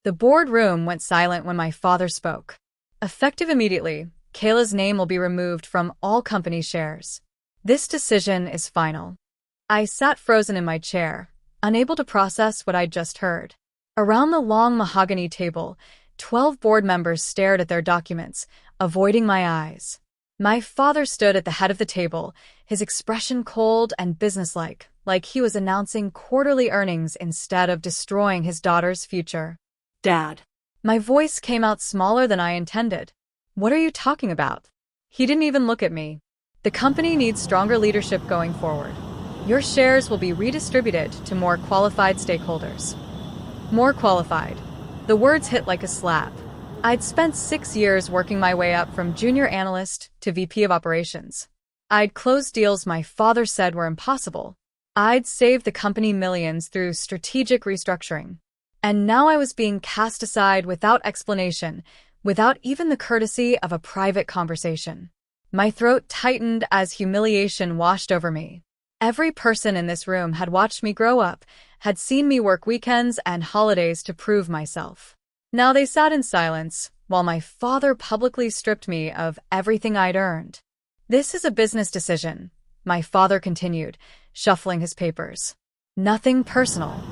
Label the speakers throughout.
Speaker 1: The boardroom went silent when my father spoke. Effective immediately, Kayla's name will be removed from all company shares. This decision is final. I sat frozen in my chair, unable to process what I'd just heard. Around the long mahogany table, 12 board members stared at their documents, avoiding my eyes. My father stood at the head of the table, his expression cold and businesslike, like he was announcing quarterly earnings instead of destroying his daughter's future.
Speaker 2: Dad.
Speaker 1: My voice came out smaller than I intended. What are you talking about? He didn't even look at me. The company needs stronger leadership going forward. Your shares will be redistributed to more qualified stakeholders. More qualified. The words hit like a slap. I'd spent 6 years working my way up from junior analyst to VP of operations. I'd closed deals my father said were impossible. I'd saved the company millions through strategic restructuring. And now I was being cast aside without explanation, without even the courtesy of a private conversation. My throat tightened as humiliation washed over me. Every person in this room had watched me grow up, had seen me work weekends and holidays to prove myself. Now they sat in silence, while my father publicly stripped me of everything I'd earned. This is a business decision, my father continued, shuffling his papers. Nothing personal.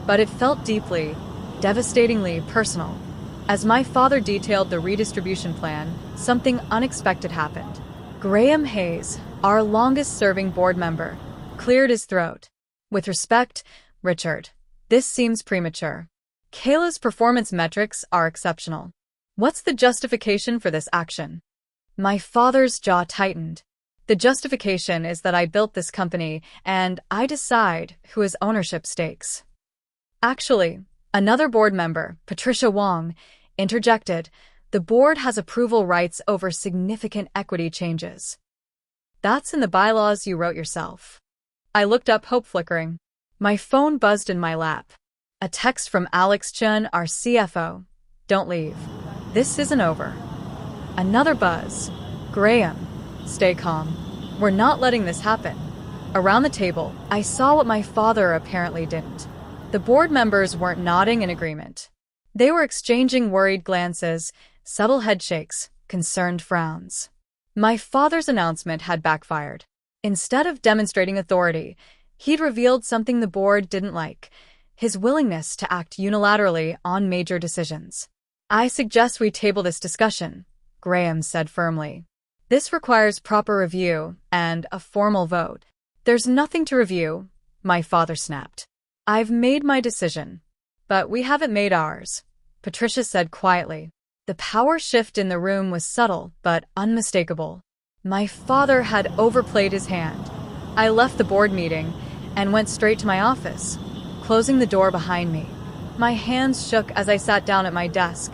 Speaker 1: But it felt deeply, devastatingly personal. As my father detailed the redistribution plan, something unexpected happened. Graham Hayes, our longest-serving board member, cleared his throat. With respect, Richard, this seems premature. Kayla's performance metrics are exceptional. What's the justification for this action? My father's jaw tightened. The justification is that I built this company, and I decide who has ownership stakes. Actually, another board member, Patricia Wong, interjected, the board has approval rights over significant equity changes. That's in the bylaws you wrote yourself. I looked up, hope flickering. My phone buzzed in my lap. A text from Alex Chun, our CFO. Don't leave. This isn't over. Another buzz. Graham, stay calm. We're not letting this happen. Around the table, I saw what my father apparently didn't. The board members weren't nodding in agreement. They were exchanging worried glances, subtle headshakes, concerned frowns. My father's announcement had backfired. Instead of demonstrating authority, he'd revealed something the board didn't like, his willingness to act unilaterally on major decisions. I suggest we table this discussion, Graham said firmly. This requires proper review and a formal vote. There's nothing to review, my father snapped. I've made my decision. But we haven't made ours, Patricia said quietly. The power shift in the room was subtle but unmistakable. My father had overplayed his hand. I left the board meeting and went straight to my office, closing the door behind me. My hands shook as I sat down at my desk,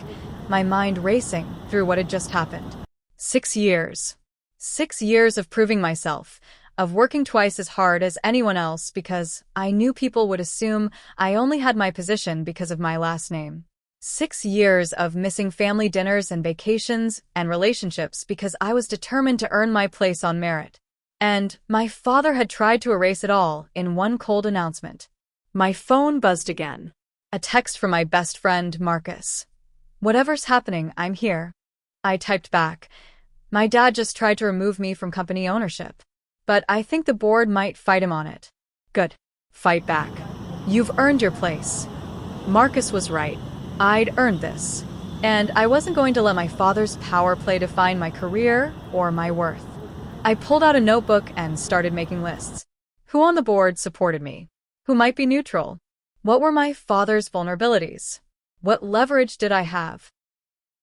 Speaker 1: my mind racing through what had just happened. 6 years. 6 years of proving myself, of working twice as hard as anyone else because I knew people would assume I only had my position because of my last name. 6 years of missing family dinners and vacations and relationships because I was determined to earn my place on merit. And my father had tried to erase it all in one cold announcement. My phone buzzed again. A text from my best friend, Marcus. Whatever's happening, I'm here. I typed back. My dad just tried to remove me from company ownership. But I think the board might fight him on it. Good. Fight back. You've earned your place. Marcus was right. I'd earned this. And I wasn't going to let my father's power play define my career or my worth. I pulled out a notebook and started making lists. Who on the board supported me? Who might be neutral? What were my father's vulnerabilities? What leverage did I have?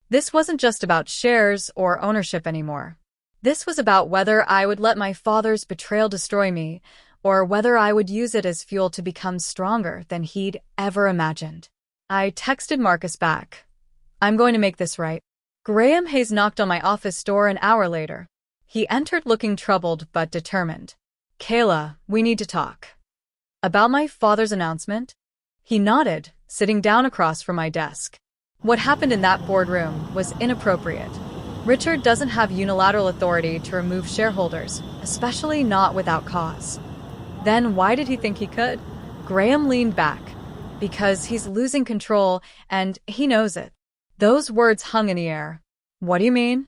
Speaker 1: This wasn't just about shares or ownership anymore. This was about whether I would let my father's betrayal destroy me, or whether I would use it as fuel to become stronger than he'd ever imagined. I texted Marcus back. I'm going to make this right. Graham Hayes knocked on my office door an hour later. He entered looking troubled but determined. Kayla, we need to talk. About my father's announcement? He nodded, sitting down across from my desk. What happened in that boardroom was inappropriate. Richard doesn't have unilateral authority to remove shareholders, especially not without cause. Then why did he think he could? Graham leaned back, because he's losing control and he knows it. Those words hung in the air. What do you mean?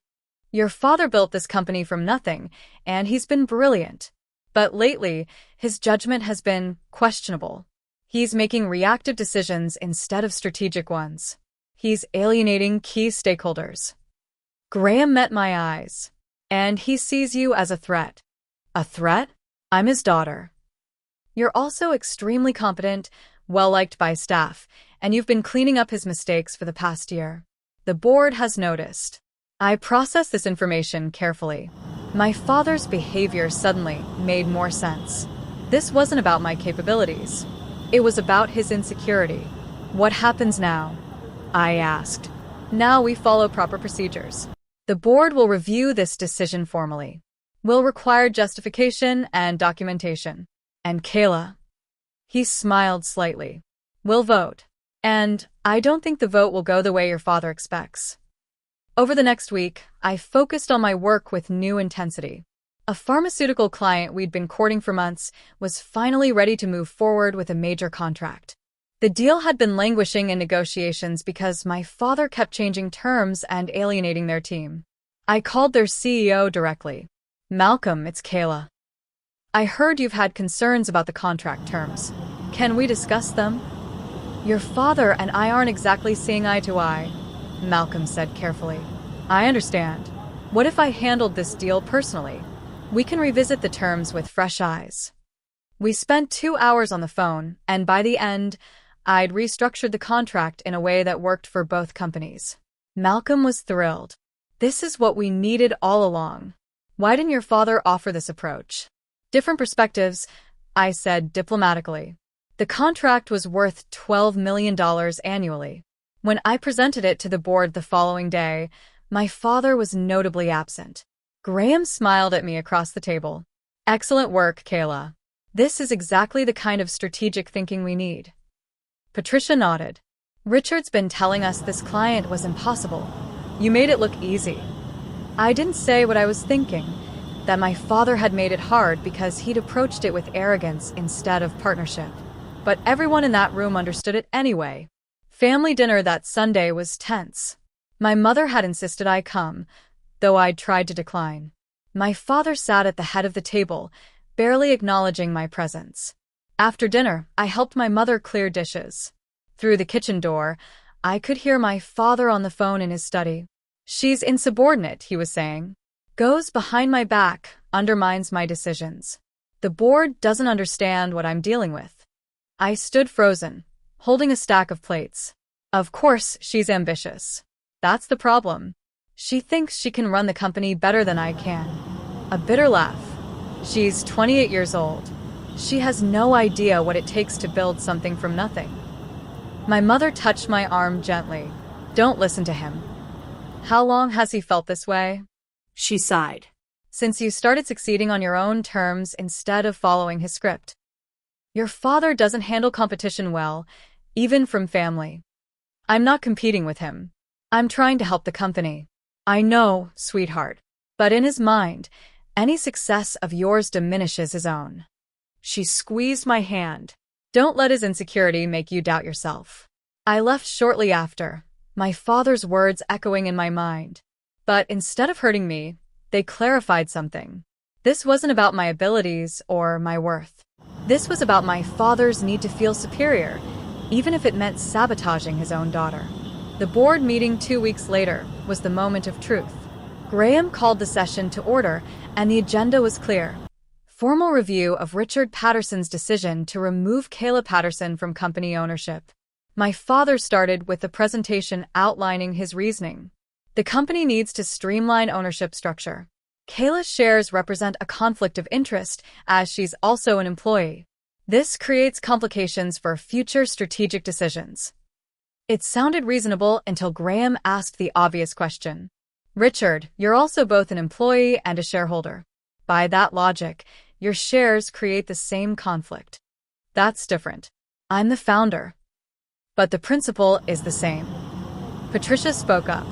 Speaker 1: Your father built this company from nothing, and he's been brilliant. But lately, his judgment has been questionable. He's making reactive decisions instead of strategic ones. He's alienating key stakeholders. Graham met my eyes, and he sees you as a threat. A threat? I'm his daughter. You're also extremely competent, well-liked by staff, and you've been cleaning up his mistakes for the past year. The board has noticed. I processed this information carefully. My father's behavior suddenly made more sense. This wasn't about my capabilities. It was about his insecurity. What happens now? I asked. Now we follow proper procedures. The board will review this decision formally. We'll require justification and documentation. And Kayla? He smiled slightly. We'll vote. And I don't think the vote will go the way your father expects. Over the next week, I focused on my work with new intensity. A pharmaceutical client we'd been courting for months was finally ready to move forward with a major contract. The deal had been languishing in negotiations because my father kept changing terms and alienating their team. I called their CEO directly. Malcolm, it's Kayla. I heard you've had concerns about the contract terms. Can we discuss them? Your father and I aren't exactly seeing eye to eye, Malcolm said carefully. I understand. What if I handled this deal personally? We can revisit the terms with fresh eyes. We spent 2 hours on the phone, and by the end, I'd restructured the contract in a way that worked for both companies. Malcolm was thrilled. This is what we needed all along. Why didn't your father offer this approach? Different perspectives, I said diplomatically. The contract was worth $12 million annually. When I presented it to the board the following day, my father was notably absent. Graham smiled at me across the table. Excellent work, Kayla. This is exactly the kind of strategic thinking we need. Patricia nodded. Richard's been telling us this client was impossible. You made it look easy. I didn't say what I was thinking, that my father had made it hard because he'd approached it with arrogance instead of partnership. But everyone in that room understood it anyway. Family dinner that Sunday was tense. My mother had insisted I come, though I'd tried to decline. My father sat at the head of the table, barely acknowledging my presence. After dinner, I helped my mother clear dishes. Through the kitchen door, I could hear my father on the phone in his study. She's insubordinate, he was saying. Goes behind my back, undermines my decisions. The board doesn't understand what I'm dealing with. I stood frozen, holding a stack of plates. Of course, she's ambitious. That's the problem. She thinks she can run the company better than I can. A bitter laugh. She's 28 years old. She has no idea what it takes to build something from nothing. My mother touched my arm gently. Don't listen to him. How long has he felt this way? She sighed. Since you started succeeding on your own terms instead of following his script. Your father doesn't handle competition well, even from family. I'm not competing with him. I'm trying to help the company. I know, sweetheart. But in his mind, any success of yours diminishes his own. She squeezed my hand. Don't let his insecurity make you doubt yourself. I left shortly after, my father's words echoing in my mind. But instead of hurting me, they clarified something. This wasn't about my abilities or my worth. This was about my father's need to feel superior, even if it meant sabotaging his own daughter. The board meeting 2 weeks later was the moment of truth. Graham called the session to order, and the agenda was clear. Formal review of Richard Patterson's decision to remove Kayla Patterson from company ownership. My father started with the presentation outlining his reasoning. The company needs to streamline ownership structure. Kayla's shares represent a conflict of interest, as she's also an employee. This creates complications for future strategic decisions. It sounded reasonable until Graham asked the obvious question. Richard, you're also both an employee and a shareholder. By that logic, your shares create the same conflict. That's different. I'm the founder. But the principle is the same. Patricia spoke up.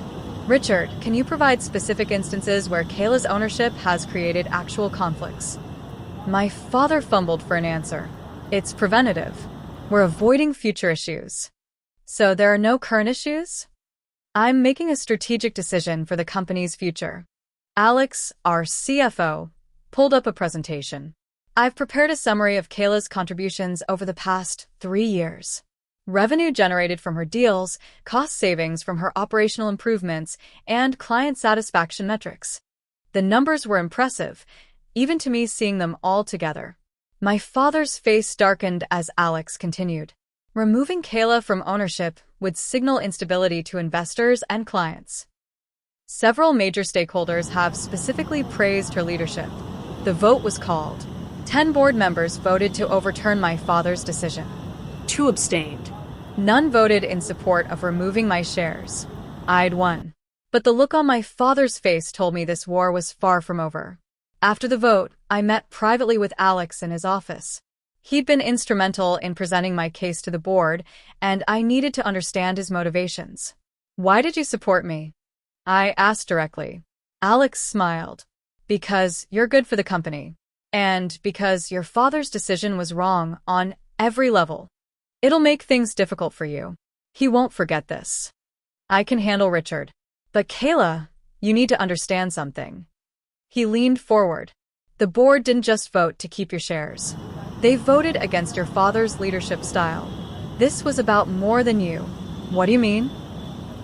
Speaker 1: Richard, can you provide specific instances where Kayla's ownership has created actual conflicts? My father fumbled for an answer. It's preventative. We're avoiding future issues. So there are no current issues? I'm making a strategic decision for the company's future. Alex, our CFO, pulled up a presentation. I've prepared a summary of Kayla's contributions over the past 3 years. Revenue generated from her deals, cost savings from her operational improvements, and client satisfaction metrics. The numbers were impressive, even to me seeing them all together. My father's face darkened as Alex continued. Removing Kayla from ownership would signal instability to investors and clients. Several major stakeholders have specifically praised her leadership. The vote was called. 10 board members voted to overturn my father's decision.
Speaker 2: 2 abstained.
Speaker 1: None voted in support of removing my shares. I'd won. But the look on my father's face told me this war was far from over. After the vote, I met privately with Alex in his office. He'd been instrumental in presenting my case to the board, and I needed to understand his motivations. Why did you support me? I asked directly. Alex smiled. Because you're good for the company. And because your father's decision was wrong on every level. It'll make things difficult for you. He won't forget this. I can handle Richard. But Kayla, you need to understand something. He leaned forward. The board didn't just vote to keep your shares. They voted against your father's leadership style. This was about more than you. What do you mean?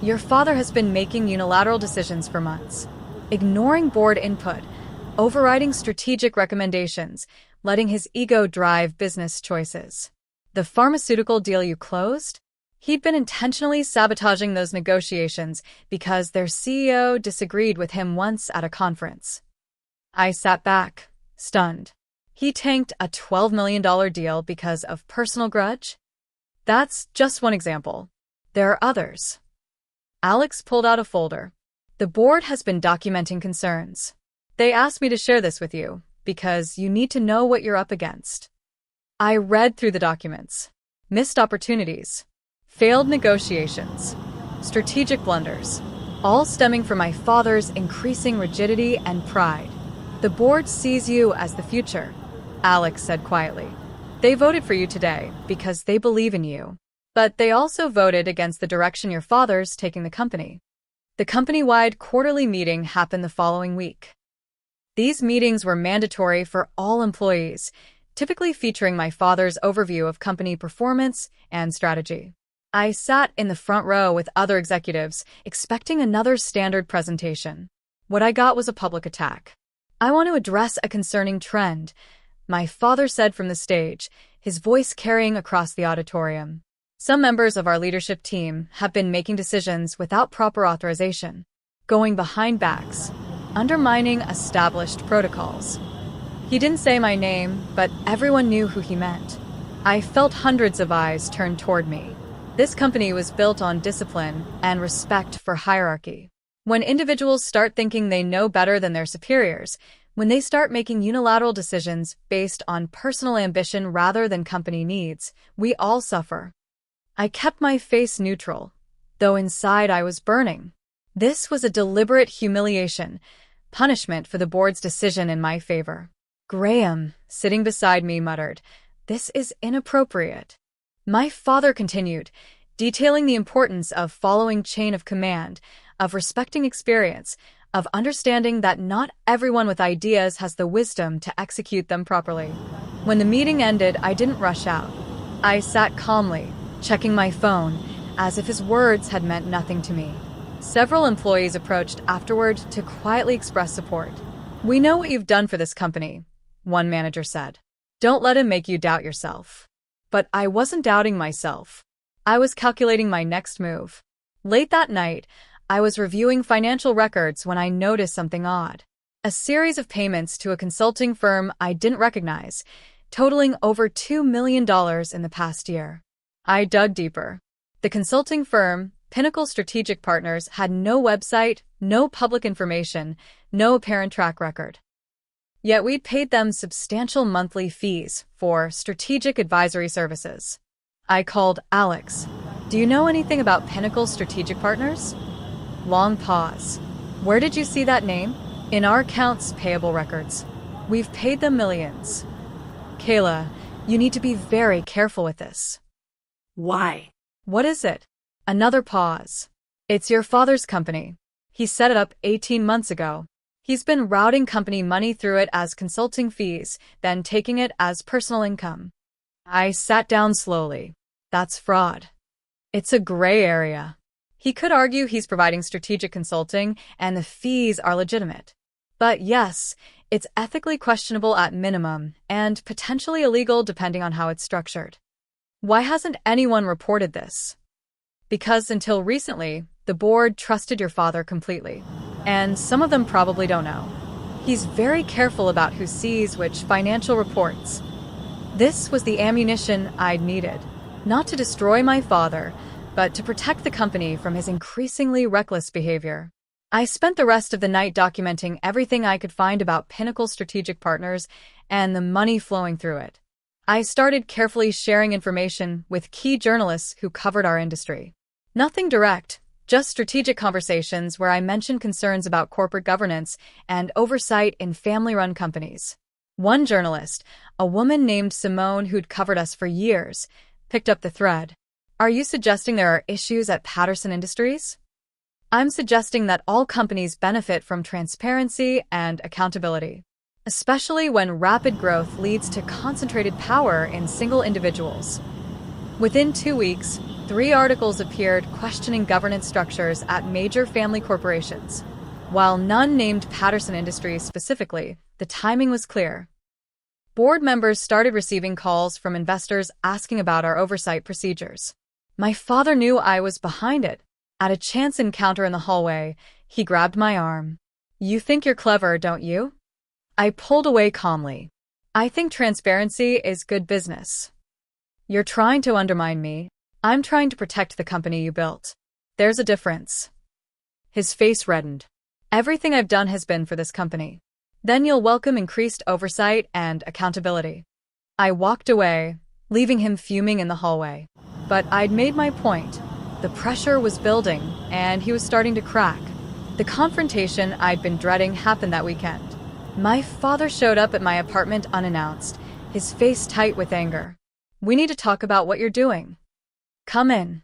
Speaker 1: Your father has been making unilateral decisions for months, ignoring board input, overriding strategic recommendations, letting his ego drive business choices. The pharmaceutical deal you closed? He'd been intentionally sabotaging those negotiations because their CEO disagreed with him once at a conference. I sat back, stunned. He tanked a $12 million deal because of personal grudge? That's just one example. There are others. Alex pulled out a folder. The board has been documenting concerns. They asked me to share this with you because you need to know what you're up against. I read through the documents. Missed opportunities. Failed negotiations. Strategic blunders. All stemming from my father's increasing rigidity and pride. The board sees you as the future, Alex said quietly. They voted for you today because they believe in you. But they also voted against the direction your father's taking the company. The company-wide quarterly meeting happened the following week. These meetings were mandatory for all employees, typically featuring my father's overview of company performance and strategy. I sat in the front row with other executives, expecting another standard presentation. What I got was a public attack. I want to address a concerning trend, my father said from the stage, his voice carrying across the auditorium. Some members of our leadership team have been making decisions without proper authorization, going behind backs, undermining established protocols. He didn't say my name, but everyone knew who he meant. I felt hundreds of eyes turned toward me. This company was built on discipline and respect for hierarchy. When individuals start thinking they know better than their superiors, when they start making unilateral decisions based on personal ambition rather than company needs, we all suffer. I kept my face neutral, though inside I was burning. This was a deliberate humiliation, punishment for the board's decision in my favor. Graham, sitting beside me, muttered, "This is inappropriate." My father continued, detailing the importance of following chain of command, of respecting experience, of understanding that not everyone with ideas has the wisdom to execute them properly. When the meeting ended, I didn't rush out. I sat calmly, checking my phone, as if his words had meant nothing to me. Several employees approached afterward to quietly express support. "We know what you've done for this company," one manager said. "Don't let him make you doubt yourself." But I wasn't doubting myself. I was calculating my next move. Late that night, I was reviewing financial records when I noticed something odd. A series of payments to a consulting firm I didn't recognize, totaling over $2 million in the past year. I dug deeper. The consulting firm, Pinnacle Strategic Partners, had no website, no public information, no apparent track record. Yet we'd paid them substantial monthly fees for strategic advisory services. I called Alex. "Do you know anything about Pinnacle Strategic Partners?" Long pause. "Where did you see that name?" "In our accounts payable records. We've paid them millions." "Kayla, you need to be very careful with this.
Speaker 2: Why?
Speaker 1: What is it? Another pause. It's your father's company. He set it up 18 months ago. He's been routing company money through it as consulting fees, then taking it as personal income. I sat down slowly. That's fraud. It's a gray area. He could argue he's providing strategic consulting and the fees are legitimate. But yes, it's ethically questionable at minimum and potentially illegal depending on how it's structured. Why hasn't anyone reported this? Because until recently, the board trusted your father completely. And some of them probably don't know. He's very careful about who sees which financial reports. This was the ammunition I'd needed. Not to destroy my father, but to protect the company from his increasingly reckless behavior. I spent the rest of the night documenting everything I could find about Pinnacle Strategic Partners and the money flowing through it. I started carefully sharing information with key journalists who covered our industry. Nothing direct, just strategic conversations where I mentioned concerns about corporate governance and oversight in family-run companies. One journalist, a woman named Simone who'd covered us for years, picked up the thread. Are you suggesting there are issues at Patterson Industries? I'm suggesting that all companies benefit from transparency and accountability, especially when rapid growth leads to concentrated power in single individuals. Within 2 weeks, 3 articles appeared questioning governance structures at major family corporations. While none named Patterson Industries specifically, the timing was clear. Board members started receiving calls from investors asking about our oversight procedures. My father knew I was behind it. At a chance encounter in the hallway, he grabbed my arm. You think you're clever, don't you? I pulled away calmly. I think transparency is good business. You're trying to undermine me. I'm trying to protect the company you built. There's a difference. His face reddened. Everything I've done has been for this company. Then you'll welcome increased oversight and accountability. I walked away, leaving him fuming in the hallway. But I'd made my point. The pressure was building, and he was starting to crack. The confrontation I'd been dreading happened that weekend. My father showed up at my apartment unannounced, his face tight with anger. We need to talk about what you're doing. Come in.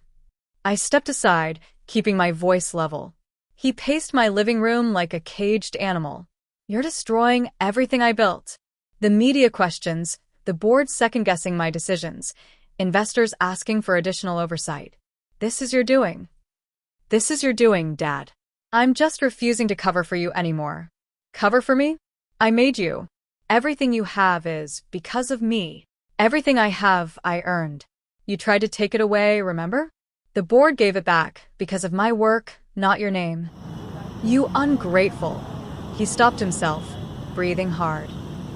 Speaker 1: I stepped aside, keeping my voice level. He paced my living room like a caged animal. You're destroying everything I built. The media questions, the board second-guessing my decisions, investors asking for additional oversight. This is your doing. This is your doing, Dad. I'm just refusing to cover for you anymore. Cover for me? I made you. Everything you have is because of me. Everything I have, I earned. You tried to take it away, remember? The board gave it back because of my work, not your name. You ungrateful. He stopped himself, breathing hard.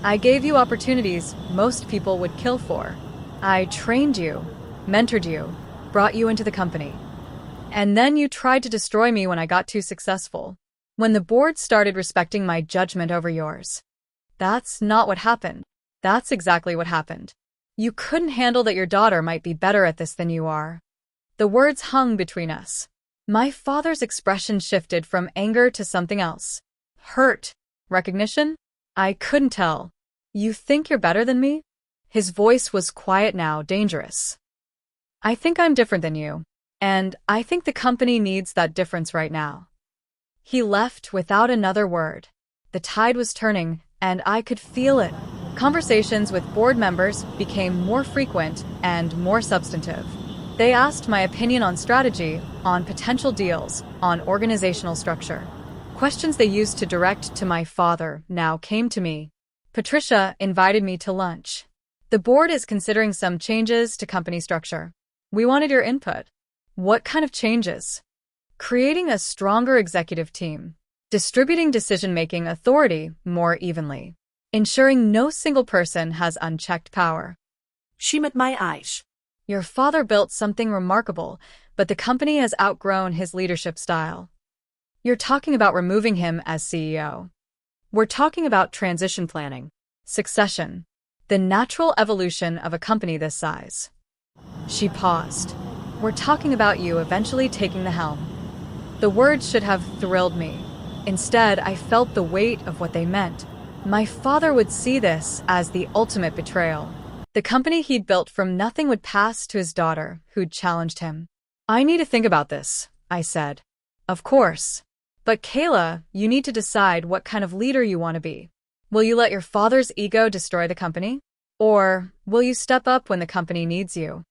Speaker 1: I gave you opportunities most people would kill for. I trained you, mentored you, brought you into the company. And then you tried to destroy me when I got too successful. When the board started respecting my judgment over yours. That's not what happened. That's exactly what happened. You couldn't handle that your daughter might be better at this than you are. The words hung between us. My father's expression shifted from anger to something else. Hurt. Recognition? I couldn't tell. You think you're better than me? His voice was quiet now, dangerous. I think I'm different than you. And I think the company needs that difference right now. He left without another word. The tide was turning, and I could feel it. Conversations with board members became more frequent and more substantive. They asked my opinion on strategy, on potential deals, on organizational structure. Questions they used to direct to my father now came to me. Patricia invited me to lunch. The board is considering some changes to company structure. We wanted your input. What kind of changes? Creating a stronger executive team. Distributing decision-making authority more evenly. Ensuring no single person has unchecked power.
Speaker 2: She met my eyes.
Speaker 1: Your father built something remarkable, but the company has outgrown his leadership style. You're talking about removing him as CEO. We're talking about transition planning, succession, the natural evolution of a company this size. She paused. We're talking about you eventually taking the helm. The words should have thrilled me. Instead, I felt the weight of what they meant. My father would see this as the ultimate betrayal. The company he'd built from nothing would pass to his daughter, who'd challenged him. I need to think about this, I said. Of course. But Kayla, you need to decide what kind of leader you want to be. Will you let your father's ego destroy the company? Or will you step up when the company needs you?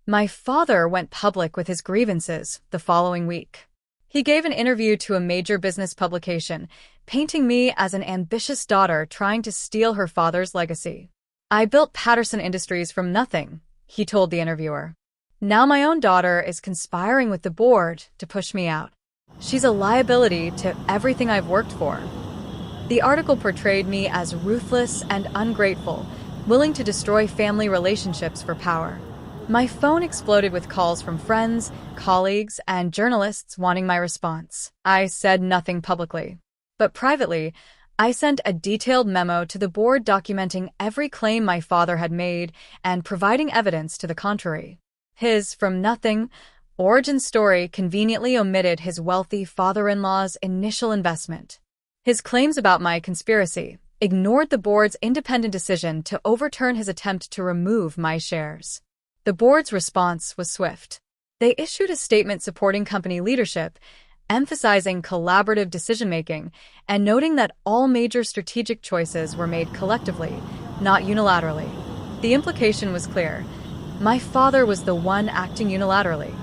Speaker 1: My father went public with his grievances the following week. He gave an interview to a major business publication, painting me as an ambitious daughter trying to steal her father's legacy. I built Patterson Industries from nothing, he told the interviewer. Now my own daughter is conspiring with the board to push me out. She's a liability to everything I've worked for. The article portrayed me as ruthless and ungrateful, willing to destroy family relationships for power. My phone exploded with calls from friends, colleagues, and journalists wanting my response. I said nothing publicly. But privately, I sent a detailed memo to the board documenting every claim my father had made and providing evidence to the contrary. His from nothing origin story conveniently omitted his wealthy father-in-law's initial investment. His claims about my conspiracy ignored the board's independent decision to overturn his attempt to remove my shares. The board's response was swift. They issued a statement supporting company leadership, emphasizing collaborative decision-making and noting that all major strategic choices were made collectively, not unilaterally. The implication was clear. My father was the one acting unilaterally.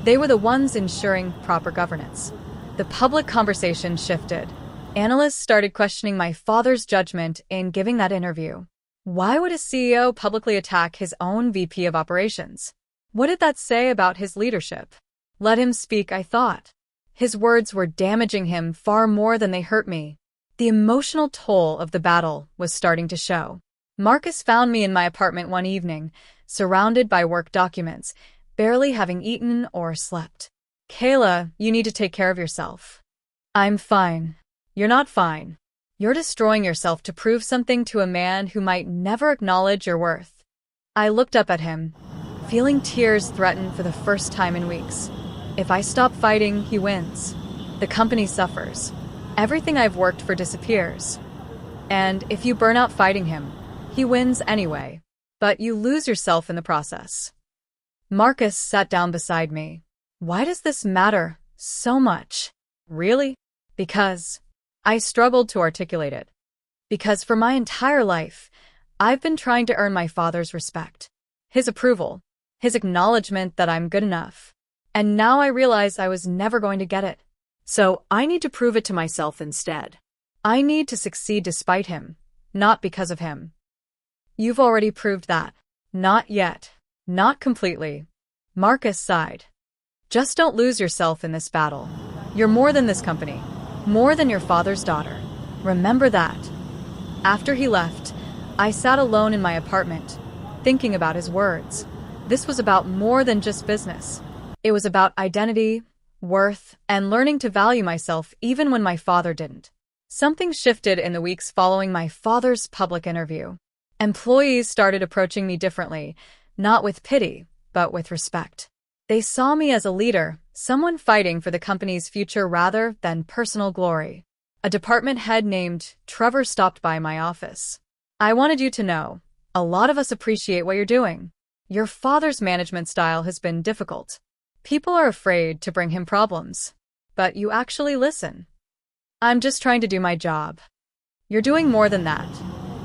Speaker 1: They were the ones ensuring proper governance. The public conversation shifted. Analysts started questioning my father's judgment in giving that interview. Why would a CEO publicly attack his own VP of operations? What did that say about his leadership? Let him speak, I thought. His words were damaging him far more than they hurt me. The emotional toll of the battle was starting to show. Marcus found me in my apartment one evening, surrounded by work documents, barely having eaten or slept. Kayla, you need to take care of yourself. I'm fine. You're not fine. You're destroying yourself to prove something to a man who might never acknowledge your worth. I looked up at him, feeling tears threaten for the first time in weeks. If I stop fighting, he wins. The company suffers. Everything I've worked for disappears. And if you burn out fighting him, he wins anyway. But you lose yourself in the process. Marcus sat down beside me. Why does this matter so much? Really? Because I struggled to articulate it. Because for my entire life, I've been trying to earn my father's respect, his approval, his acknowledgement that I'm good enough. And now I realize I was never going to get it.
Speaker 2: So I need to prove it to myself instead.
Speaker 1: I need to succeed despite him, not because of him. You've already proved that. Not yet. Not completely. Marcus sighed. Just don't lose yourself in this battle. You're more than this company. More than your father's daughter. Remember that. After he left, I sat alone in my apartment, thinking about his words. This was about more than just business. It was about identity, worth, and learning to value myself even when my father didn't. Something shifted in the weeks following my father's public interview. Employees started approaching me differently, not with pity, but with respect. They saw me as a leader, someone fighting for the company's future rather than personal glory. A department head named Trevor stopped by my office. I wanted you to know, a lot of us appreciate what you're doing. Your father's management style has been difficult. People are afraid to bring him problems. But you actually listen. I'm just trying to do my job. You're doing more than that.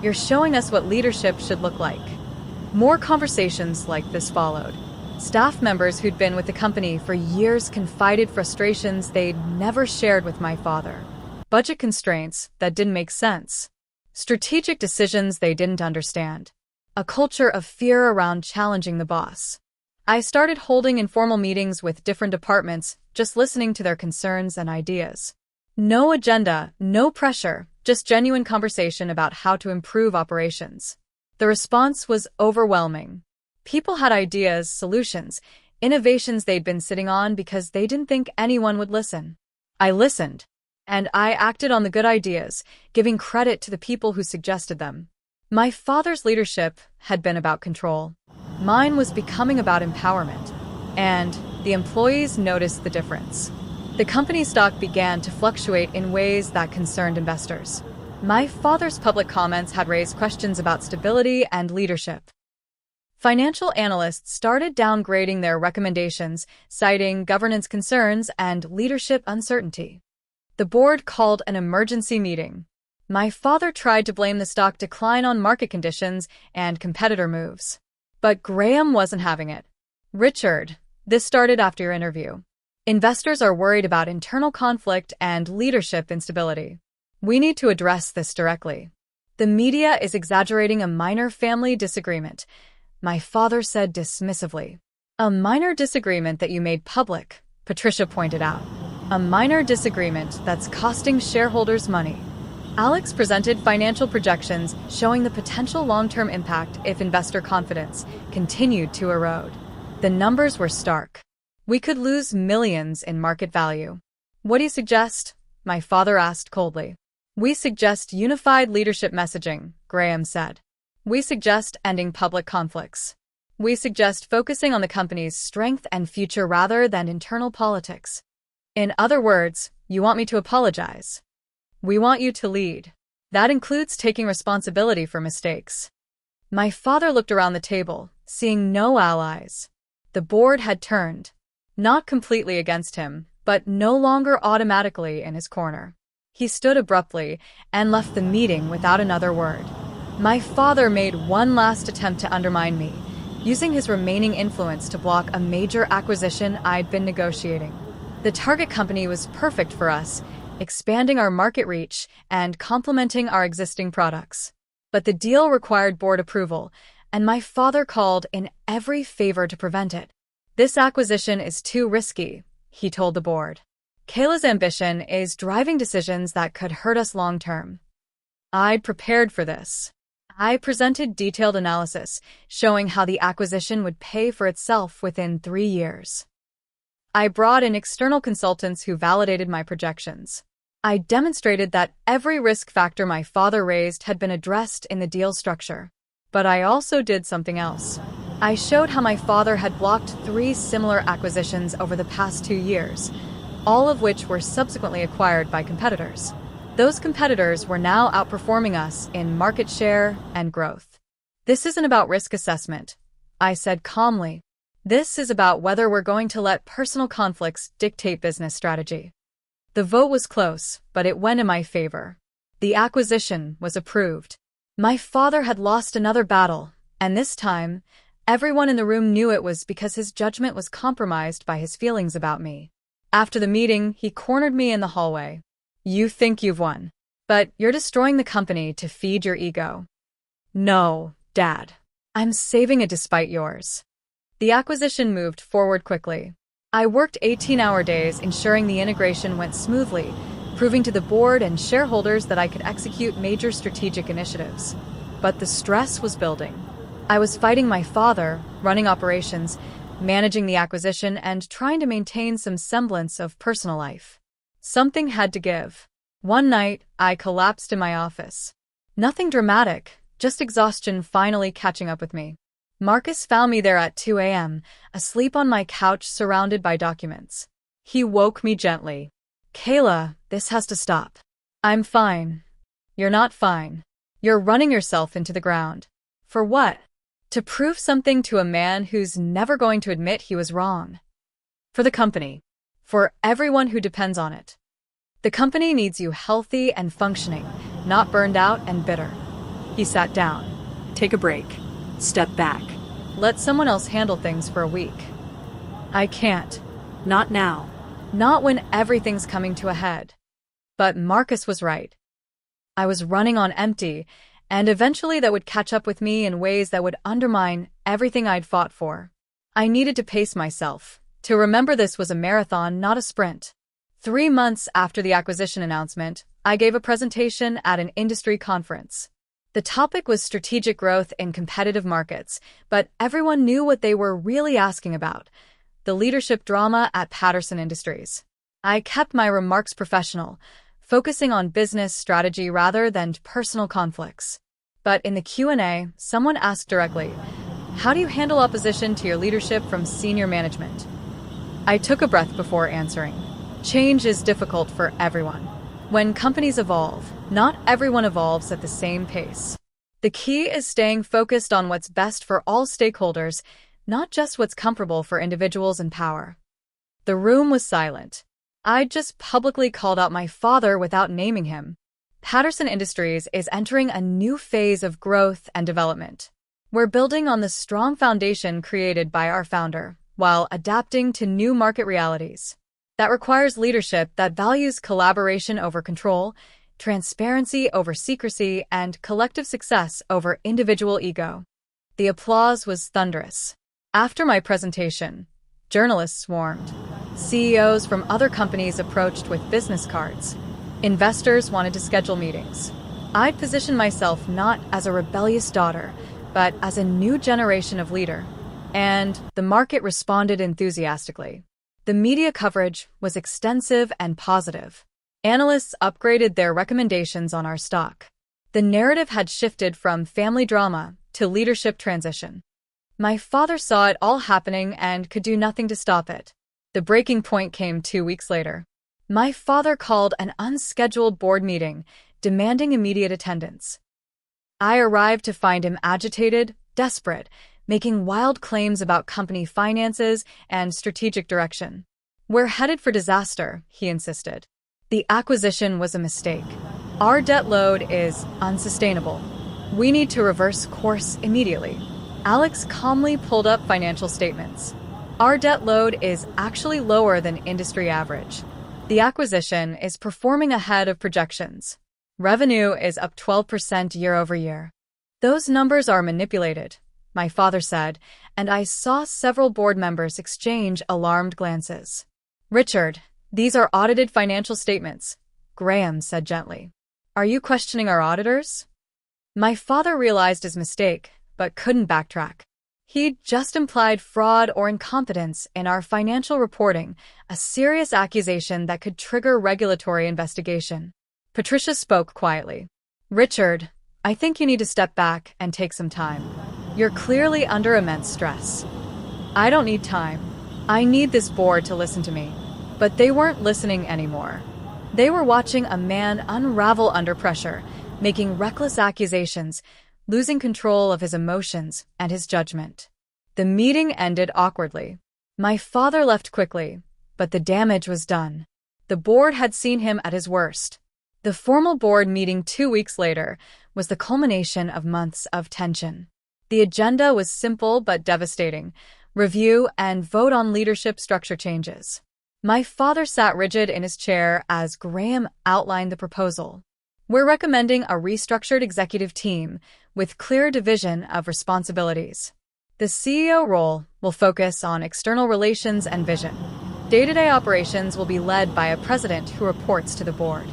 Speaker 1: You're showing us what leadership should look like. More conversations like this followed. Staff members who'd been with the company for years confided frustrations they'd never shared with my father. Budget constraints that didn't make sense. Strategic decisions they didn't understand. A culture of fear around challenging the boss. I started holding informal meetings with different departments, just listening to their concerns and ideas. No agenda, no pressure, just genuine conversation about how to improve operations. The response was overwhelming. People had ideas, solutions, innovations they'd been sitting on because they didn't think anyone would listen. I listened, and I acted on the good ideas, giving credit to the people who suggested them. My father's leadership had been about control. Mine was becoming about empowerment, and the employees noticed the difference. The company stock began to fluctuate in ways that concerned investors. My father's public comments had raised questions about stability and leadership. Financial analysts started downgrading their recommendations, citing governance concerns and leadership uncertainty. The board called an emergency meeting. My father tried to blame the stock decline on market conditions and competitor moves. But Graham wasn't having it. "Richard, this started after your interview. Investors are worried about internal conflict and leadership instability. We need to address this directly. The media is exaggerating a minor family disagreement," my father said dismissively. "A minor disagreement that you made public," Patricia pointed out. "A minor disagreement that's costing shareholders money." Alex presented financial projections showing the potential long-term impact if investor confidence continued to erode. The numbers were stark. "We could lose millions in market value." "What do you suggest?" my father asked coldly. "We suggest unified leadership messaging," Graham said. "We suggest ending public conflicts. We suggest focusing on the company's strength and future rather than internal politics. In other words, you want me to apologize. We want you to lead. That includes taking responsibility for mistakes." My father looked around the table, seeing no allies. The board had turned, not completely against him, but no longer automatically in his corner. He stood abruptly and left the meeting without another word. My father made one last attempt to undermine me, using his remaining influence to block a major acquisition I'd been negotiating. The target company was perfect for us, expanding our market reach and complementing our existing products. But the deal required board approval, and my father called in every favor to prevent it. "This acquisition is too risky," he told the board. "Kayla's ambition is driving decisions that could hurt us long-term." I'd prepared for this. I presented detailed analysis, showing how the acquisition would pay for itself within 3 years. I brought in external consultants who validated my projections. I demonstrated that every risk factor my father raised had been addressed in the deal structure. But I also did something else. I showed how my father had blocked 3 similar acquisitions over the past 2 years, all of which were subsequently acquired by competitors. Those competitors were now outperforming us in market share and growth. "This isn't about risk assessment," I said calmly. "This is about whether we're going to let personal conflicts dictate business strategy." The vote was close, but it went in my favor. The acquisition was approved. My father had lost another battle, and this time, everyone in the room knew it was because his judgment was compromised by his feelings about me. After the meeting, he cornered me in the hallway. "You think you've won, but you're destroying the company to feed your ego." "No, Dad. I'm saving it despite yours." The acquisition moved forward quickly. I worked 18-hour days ensuring the integration went smoothly, proving to the board and shareholders that I could execute major strategic initiatives. But the stress was building. I was fighting my father, running operations, managing the acquisition, and trying to maintain some semblance of personal life. Something had to give. One night, I collapsed in my office. Nothing dramatic, just exhaustion finally catching up with me. Marcus found me there at 2 a.m., asleep on my couch surrounded by documents. He woke me gently. "Kayla, this has to stop." "I'm fine." "You're not fine. You're running yourself into the ground." "For what?" "To prove something to a man who's never going to admit he was wrong." "For the company. For everyone who depends on it. The company needs you healthy and functioning, not burned out and bitter." He sat down.
Speaker 2: Take a break. Step back.
Speaker 1: "Let someone else handle things for a week." "I can't."
Speaker 2: Not now.
Speaker 1: Not when everything's coming to a head. But Marcus was right. I was running on empty, and eventually that would catch up with me in ways that would undermine everything I'd fought for. I needed to pace myself, to remember this was a marathon, not a sprint. 3 months after the acquisition announcement, I gave a presentation at an industry conference. The topic was strategic growth in competitive markets, but everyone knew what they were really asking about: the leadership drama at Patterson Industries. I kept my remarks professional, focusing on business strategy rather than personal conflicts. But in the Q&A, someone asked directly, "How do you handle opposition to your leadership from senior management?" I took a breath before answering. Change is difficult for everyone. When companies evolve, not everyone evolves at the same pace. The key is staying focused on what's best for all stakeholders, not just what's comfortable for individuals in power. The room was silent. I'd just publicly called out my father without naming him. Patterson Industries is entering a new phase of growth and development. We're building on the strong foundation created by our founder, while adapting to new market realities. That requires leadership that values collaboration over control, transparency over secrecy, and collective success over individual ego. The applause was thunderous. After my presentation, journalists swarmed. CEOs from other companies approached with business cards. Investors wanted to schedule meetings. I'd positioned myself not as a rebellious daughter, but as a new generation of leader. And the market responded enthusiastically. The media coverage was extensive and positive. Analysts upgraded their recommendations on our stock. The narrative had shifted from family drama to leadership transition. My father saw it all happening and could do nothing to stop it. The breaking point came 2 weeks later. My father called an unscheduled board meeting, demanding immediate attendance. I arrived to find him agitated, desperate, making wild claims about company finances and strategic direction. "We're headed for disaster," he insisted. "The acquisition was a mistake. Our debt load is unsustainable. We need to reverse course immediately." Alex calmly pulled up financial statements. "Our debt load is actually lower than industry average. The acquisition is performing ahead of projections. Revenue is up 12% year over year." "Those numbers are manipulated," my father said, and I saw several board members exchange alarmed glances. "Richard, these are audited financial statements," Graham said gently. "Are you questioning our auditors?" My father realized his mistake, but couldn't backtrack. He'd just implied fraud or incompetence in our financial reporting, a serious accusation that could trigger regulatory investigation. Patricia spoke quietly. "Richard, I think you need to step back and take some time. You're clearly under immense stress." "I don't need time. I need this board to listen to me." But they weren't listening anymore. They were watching a man unravel under pressure, making reckless accusations, losing control of his emotions and his judgment. The meeting ended awkwardly. My father left quickly, but the damage was done. The board had seen him at his worst. The formal board meeting 2 weeks later was the culmination of months of tension. The agenda was simple but devastating: review and vote on leadership structure changes. My father sat rigid in his chair as Graham outlined the proposal. "We're recommending a restructured executive team with clear division of responsibilities. The CEO role will focus on external relations and vision. Day-to-day operations will be led by a president who reports to the board."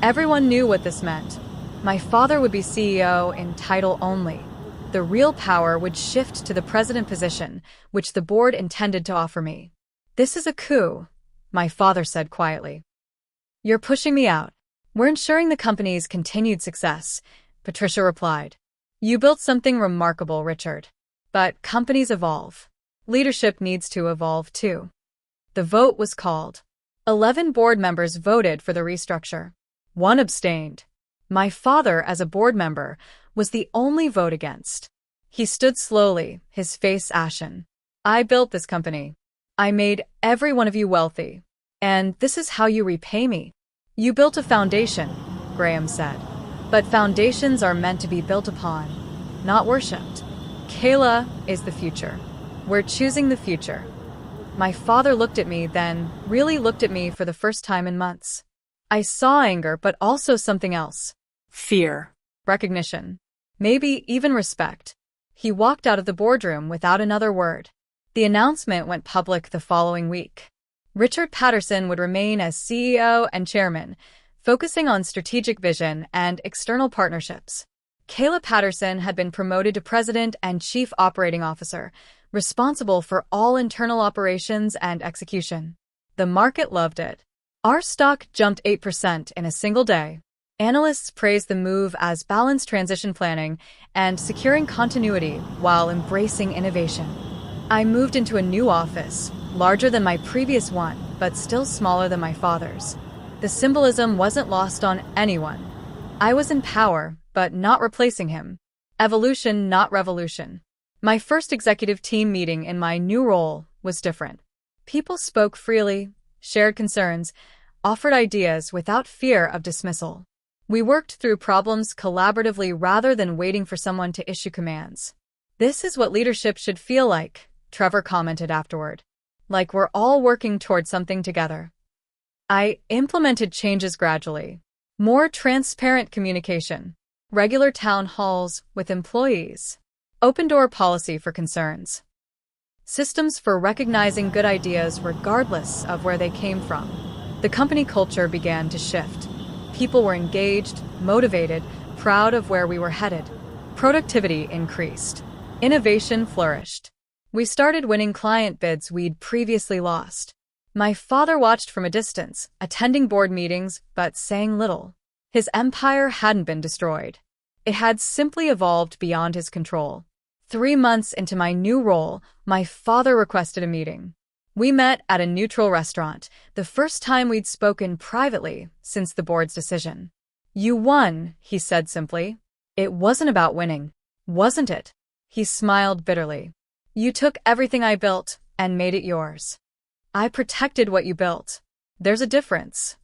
Speaker 1: Everyone knew what this meant. My father would be CEO in title only. The real power would shift to the president position, which the board intended to offer me. "This is a coup," my father said quietly. "You're pushing me out." "We're ensuring the company's continued success," Patricia replied. "You built something remarkable, Richard. But companies evolve. Leadership needs to evolve too." The vote was called. 11 board members voted for the restructure. 1 abstained. My father, as a board member, was the only vote against. He stood slowly, his face ashen. "I built this company. I made every one of you wealthy. And this is how you repay me." "You built a foundation," Graham said. "But foundations are meant to be built upon, not worshipped. Kayla is the future. We're choosing the future." My father looked at me, then really looked at me for the first time in months. I saw anger, but also something else.
Speaker 2: Fear.
Speaker 1: Recognition. Maybe even respect. He walked out of the boardroom without another word. The announcement went public the following week. Richard Patterson would remain as CEO and chairman, focusing on strategic vision and external partnerships. Kayla Patterson had been promoted to president and chief operating officer, responsible for all internal operations and execution. The market loved it. Our stock jumped 8% in a single day. Analysts praised the move as balanced transition planning and securing continuity while embracing innovation. I moved into a new office, larger than my previous one, but still smaller than my father's. The symbolism wasn't lost on anyone. I was in power, but not replacing him. Evolution, not revolution. My first executive team meeting in my new role was different. People spoke freely, shared concerns, offered ideas without fear of dismissal. We worked through problems collaboratively rather than waiting for someone to issue commands. This is what leadership should feel like, Trevor commented afterward. Like we're all working toward something together. I implemented changes gradually. More transparent communication, regular town halls with employees, open-door policy for concerns, systems for recognizing good ideas regardless of where they came from. The company culture began to shift. People were engaged, motivated, proud of where we were headed. Productivity increased. Innovation flourished. We started winning client bids we'd previously lost. My father watched from a distance, attending board meetings but saying little. His empire hadn't been destroyed. It had simply evolved beyond his control. 3 months into my new role, my father requested a meeting. We met at a neutral restaurant, the first time we'd spoken privately since the board's decision. You won, he said simply. It wasn't about winning, wasn't it? He smiled bitterly. You took everything I built and made it yours. I protected what you built. There's a difference.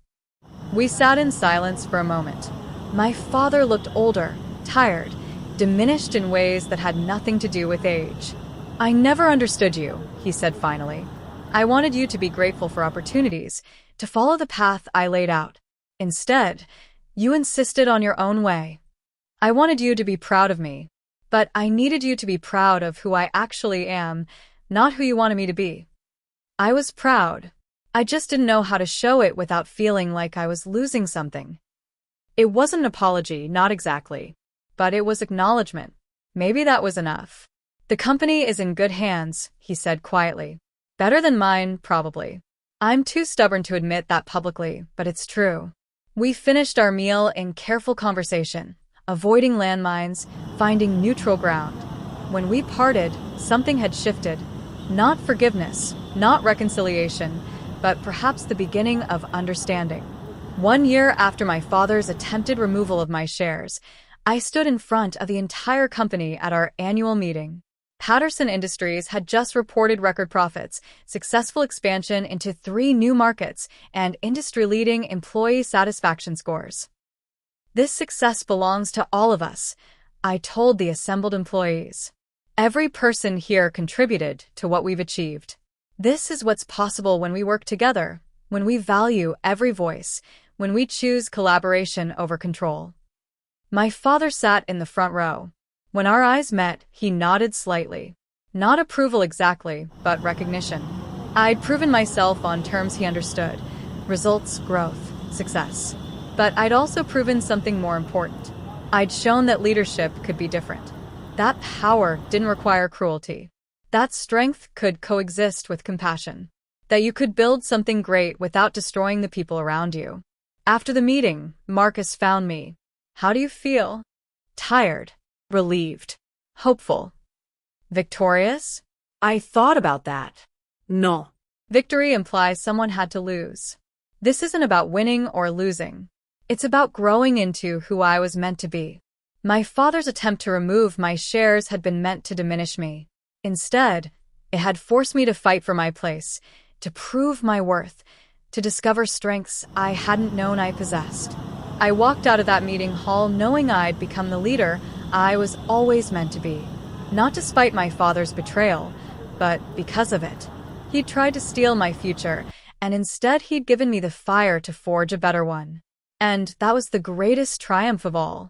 Speaker 1: We sat in silence for a moment. My father looked older, tired, diminished in ways that had nothing to do with age. I never understood you, he said finally. I wanted you to be grateful for opportunities, to follow the path I laid out. Instead, you insisted on your own way. I wanted you to be proud of me, but I needed you to be proud of who I actually am, not who you wanted me to be. I was proud. I just didn't know how to show it without feeling like I was losing something. It wasn't an apology, not exactly, but it was acknowledgement. Maybe that was enough. The company is in good hands, he said quietly. Better than mine, probably. I'm too stubborn to admit that publicly, but it's true. We finished our meal in careful conversation, avoiding landmines, finding neutral ground. When we parted, something had shifted. Not forgiveness, not reconciliation, but perhaps the beginning of understanding. 1 year after my father's attempted removal of my shares, I stood in front of the entire company at our annual meeting. Patterson Industries had just reported record profits, successful expansion into 3 new markets, and industry-leading employee satisfaction scores. This success belongs to all of us, I told the assembled employees. Every person here contributed to what we've achieved. This is what's possible when we work together, when we value every voice, when we choose collaboration over control. My father sat in the front row. When our eyes met, he nodded slightly. Not approval exactly, but recognition. I'd proven myself on terms he understood. Results, growth, success. But I'd also proven something more important. I'd shown that leadership could be different. That power didn't require cruelty. That strength could coexist with compassion. That you could build something great without destroying the people around you. After the meeting, Marcus found me. How do you feel? Tired. Relieved. Hopeful. Victorious?
Speaker 2: I thought about that. No.
Speaker 1: Victory implies someone had to lose. This isn't about winning or losing. It's about growing into who I was meant to be. My father's attempt to remove my shares had been meant to diminish me. Instead, it had forced me to fight for my place, to prove my worth, to discover strengths I hadn't known I possessed. I walked out of that meeting hall knowing I'd become the leader I was always meant to be. Not despite my father's betrayal, but because of it. He'd tried to steal my future, and instead he'd given me the fire to forge a better one. And that was the greatest triumph of all.